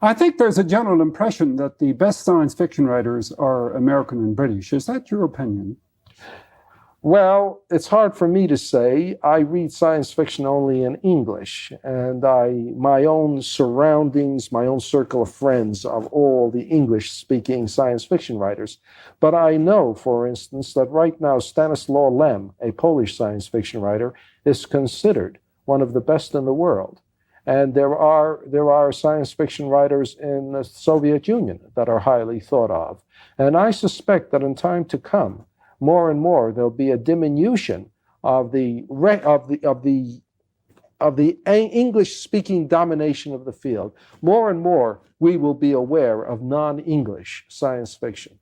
I think there's a general impression that the best science fiction writers are American and British. Is that your opinion? Well, it's hard for me to say. I read science fiction only in English, and my own surroundings, my own circle of friends are all the English-speaking science fiction writers. But I know, for instance, that right now Stanislaw Lem, a Polish science fiction writer, is considered one of the best in the world. And there are science fiction writers in the Soviet Union that are highly thought of. And I suspect that in time to come, more and more there'll be a diminution of the English-speaking domination of the field. More and more we will be aware of non-English science fiction.